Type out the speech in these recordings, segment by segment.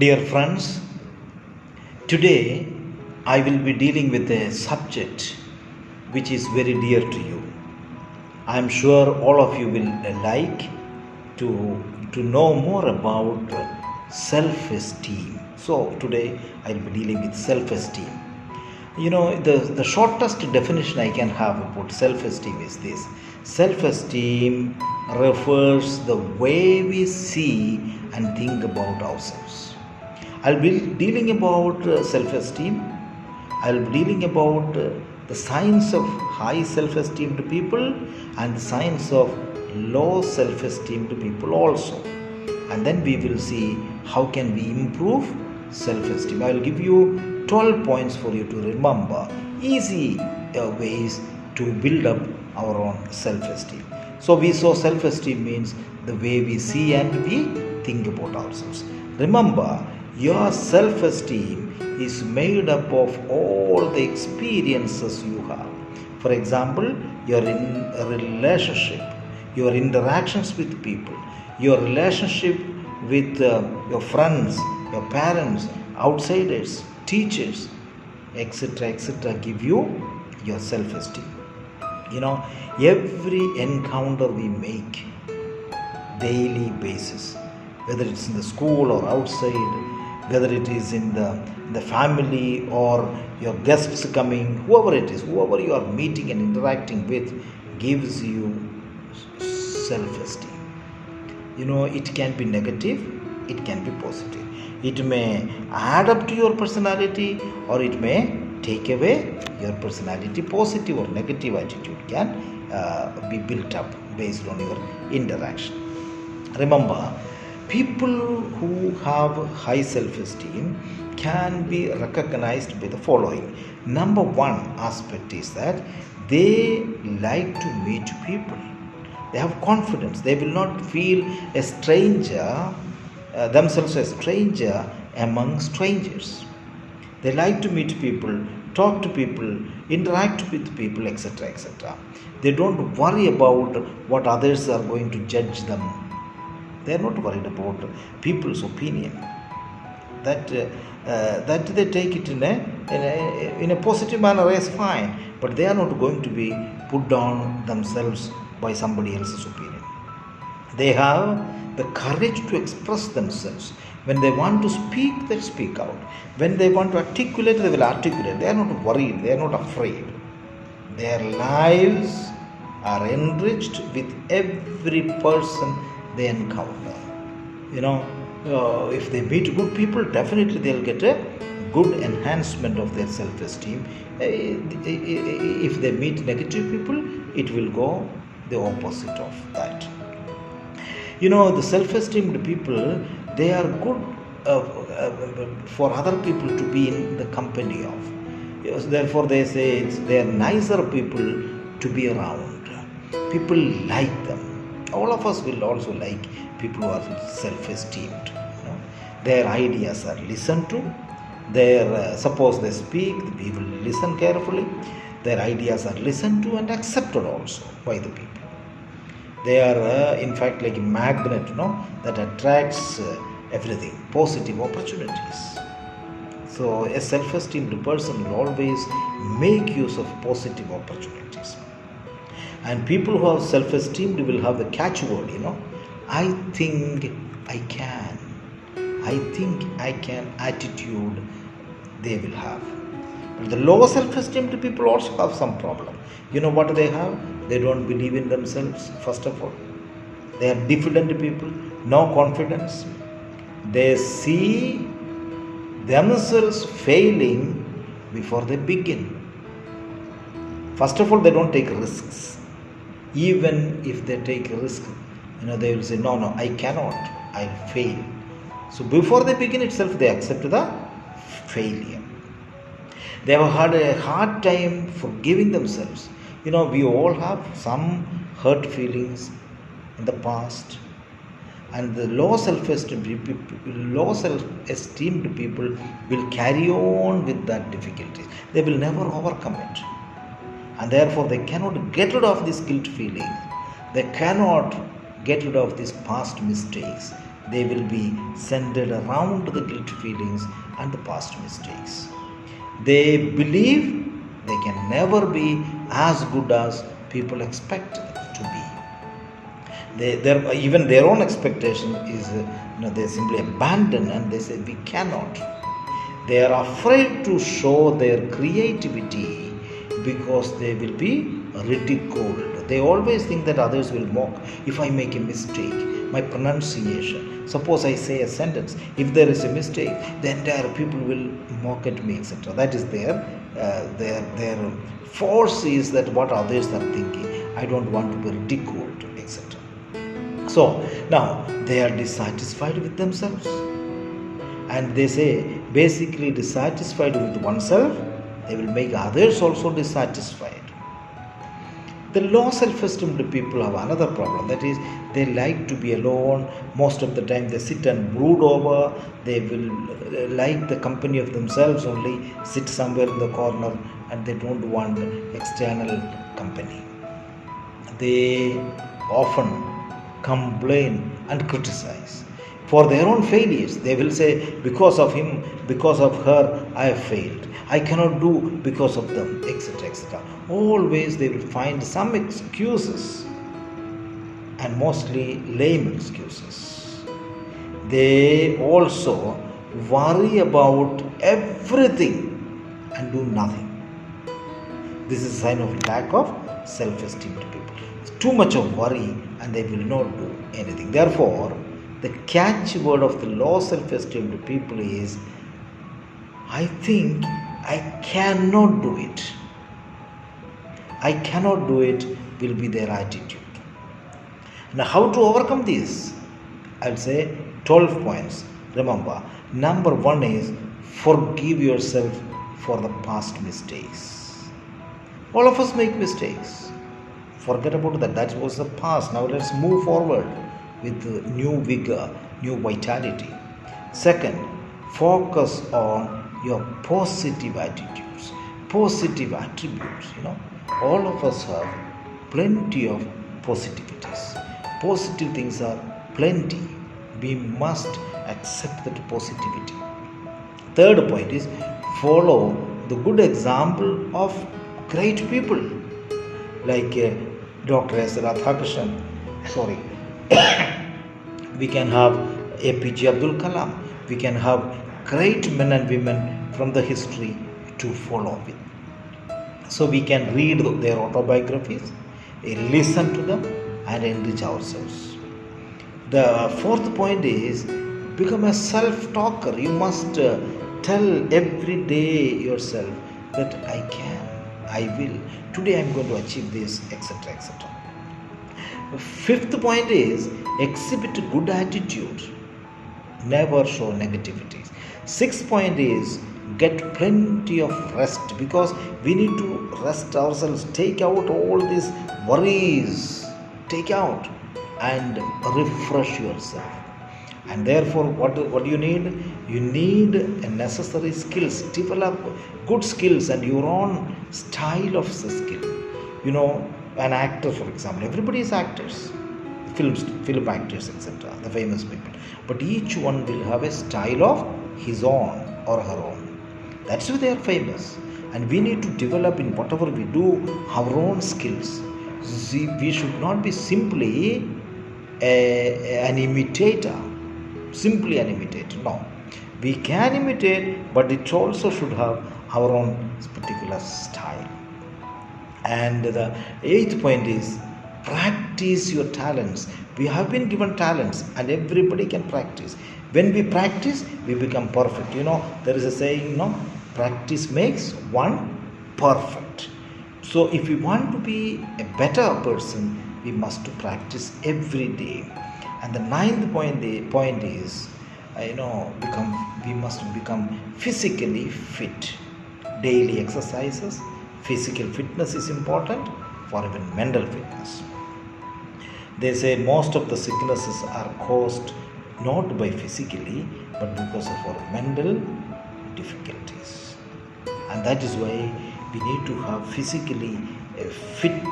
Dear friends, today I will be dealing with a subject which is very dear to you. I am sure all of you will like to know more about self esteem. So, today I will be dealing with self esteem. The shortest definition I can have about self esteem is this: self esteem refers the way we see and think about ourselves. I'll be dealing about self esteem. I'll be dealing about the science of high self esteem to people and the science of low self esteem to people also. And then we will see how can we improve self esteem. I will give you 12 points for you to remember, easy ways to build up our own self esteem. So we saw self esteem means the way we see and we think about ourselves. Remember, your self esteem is made up of all the experiences you have. For example, you're in a relationship, your interactions with people, your relationship with your friends, your parents, outsiders, teachers, etc., give you your self esteem. Every encounter we make daily basis, whether it's in the school or outside, whether it is in the family or your guests coming, whoever it is, whoever you are meeting and interacting with, gives you self-esteem. It can be negative, it can be positive. It may add up to your personality or it may take away your personality. Positive or negative attitude can be built up based on your interaction. Remember, people who have high self-esteem can be recognized by the following. Number one aspect is that they like to meet people. They have confidence. They will not feel a stranger, themselves a stranger among strangers. They like to meet people, talk to people, interact with people, etc. They don't worry about what others are going to judge them. They are not worried about people's opinion. That they take it in a positive manner is fine, but they are not going to be put down themselves by somebody else's opinion. They have the courage to express themselves. When they want to speak, they speak out. When they want to articulate, they will articulate. They are not worried. They are not afraid. Their lives are enriched with every person they encounter. If they meet good people, definitely they'll get a good enhancement of their self-esteem. If they meet negative people, it will go the opposite of that. The self-esteemed people, they are good for other people to be in the company of. Yes, therefore, they say they are nicer people to be around. People like them. All of us will also like people who are self-esteemed. Their ideas are listened to. Suppose they speak, we will listen carefully. Their ideas are listened to and accepted also by the people. They are in fact like a magnet, that attracts everything, positive opportunities. So a self-esteemed person will always make use of positive opportunities. And people who have self-esteem will have the catchword, I think I can. I think I can attitude they will have. But the low self-esteem people also have some problem. What they have? They don't believe in themselves, first of all. They are diffident people, no confidence. They see themselves failing before they begin. First of all, they don't take risks. Even if they take a risk, they will say, no, I cannot, I'll fail. So before they begin itself, they accept the failure. They have had a hard time forgiving themselves. We all have some hurt feelings in the past. And the low self-esteemed people will carry on with that difficulty. They will never overcome it. And therefore, they cannot get rid of this guilt feeling. They cannot get rid of these past mistakes. They will be centered around the guilt feelings and the past mistakes. They believe they can never be as good as people expect them to be. Even their own expectation is, they simply abandon and they say, we cannot. They are afraid to show their creativity because they will be ridiculed. They always think that others will mock if I make a mistake, my pronunciation. Suppose I say a sentence, if there is a mistake, the entire people will mock at me, etc. That is their force is that what others are thinking. I don't want to be ridiculed, etc. So now they are dissatisfied with themselves. And they say, basically dissatisfied with oneself, they will make others also dissatisfied. The low self-esteem people have another problem, that is, they like to be alone. Most of the time they sit and brood over. They will like the company of themselves only, sit somewhere in the corner, and they don't want external company. They often complain and criticize for their own failures. They will say, because of him, because of her, I have failed. I cannot do because of them, etc. etc. Always they will find some excuses, and mostly lame excuses. They also worry about everything and do nothing. This is a sign of lack of self-esteem to people. Too much of worry and they will not do anything. Therefore, the catchword of the low self-esteem to people is, I think I cannot do it. I cannot do it will be their attitude. Now, how to overcome this? I'll say 12 points. Remember, number 1 is forgive yourself for the past mistakes. All of us make mistakes. Forget about that. That was the past. Now let's move forward with new vigor, new vitality. Second, focus on your positive attitudes, positive attributes. All of us have plenty of positivities. Positive things are plenty. We must accept that positivity. Third point is follow the good example of great people like Dr. S. Radhakrishnan. We can have APJ Abdul Kalam. We can have great men and women from the history to follow with. So we can read their autobiographies, listen to them, and enrich ourselves. The fourth point is become a self-talker. You must tell every day yourself that I can, I will, today I am going to achieve this, etc. etc. Fifth point is exhibit good attitude. Never show negativities. Sixth point is get plenty of rest, because we need to rest ourselves. Take out all these worries. Take out and refresh yourself. And therefore, what do you need? You need a necessary skills. Develop good skills and your own style of the skill. An actor, for example, everybody is actors, film actors, etc., the famous people. But each one will have a style of his own or her own. That's why they are famous. And we need to develop in whatever we do our own skills. See, we should not be simply an imitator. Simply an imitator. No. We can imitate, but it also should have our own particular style. And the eighth point is practice your talents. We have been given talents and everybody can practice. When we practice, we become perfect. There is a saying, practice makes one perfect. So if we want to be a better person, we must practice every day. And the ninth point is, we must become physically fit. Daily exercises. Physical fitness is important for even mental fitness. They say most of the sicknesses are caused not by physically, but because of our mental difficulties. And that is why we need to have physically fit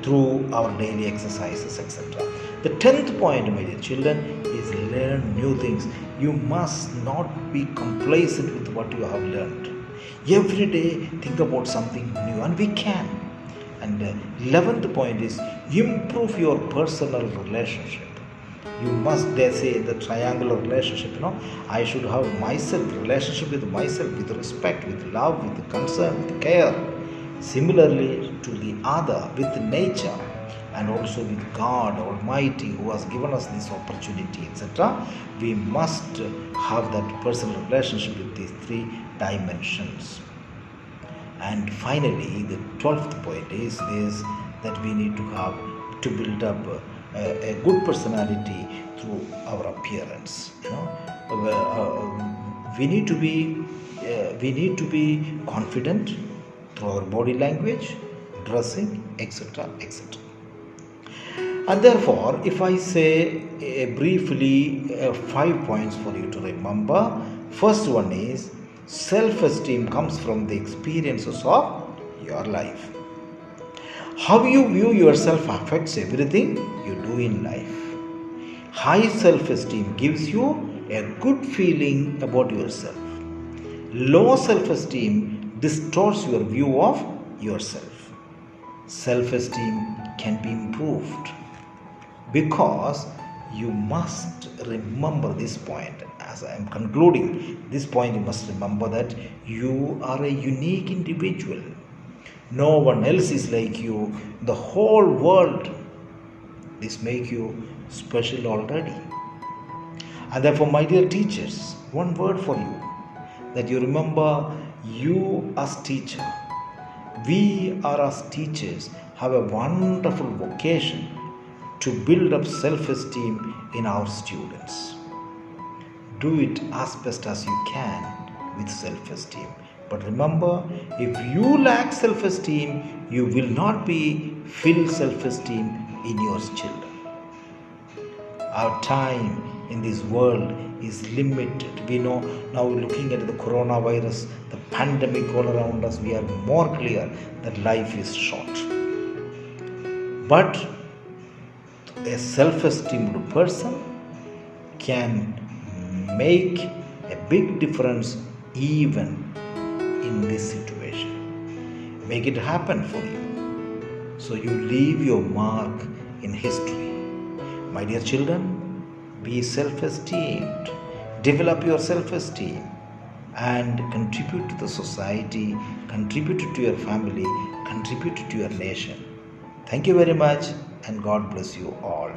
through our daily exercises, etc. The 10th point, my dear children, is learn new things. You must not be complacent with what you have learned. Every day think about something new, and we can. And 11th point is improve your personal relationship. You must, they say, in the triangular relationship, I should have myself, relationship with myself, with respect, with love, with concern, with care. Similarly to the other, with nature, and also with God Almighty, who has given us this opportunity, etc. We must have that personal relationship with these three dimensions. And finally, the 12th point is this, that we need to build up a good personality through our appearance. We need to be confident through our body language, dressing, etc., etc. And therefore, if I say briefly 5 points for you to remember, first one is self-esteem comes from the experiences of your life. How you view yourself affects everything you do in life. High self-esteem gives you a good feeling about yourself. Low self-esteem distorts your view of yourself. Self-esteem can be improved, because you must remember this point. As I am concluding this point, you must remember that you are a unique individual. No one else is like you. The whole world, this makes you special already. And therefore, my dear teachers, one word for you, that you remember, you as teacher, we are as teachers have a wonderful vocation to build up self-esteem in our students. Do it as best as you can with self-esteem. But remember, if you lack self-esteem, you will not be filled self-esteem in your children. Our time in this world is limited. We know now, looking at the coronavirus, the pandemic all around us, we are more clear that life is short. But a self-esteemed person can make a big difference even in this situation. Make it happen for you, so you leave your mark in history. My dear children, be self-esteemed. Develop your self-esteem and contribute to the society, contribute to your family, contribute to your nation. Thank you very much, and God bless you all.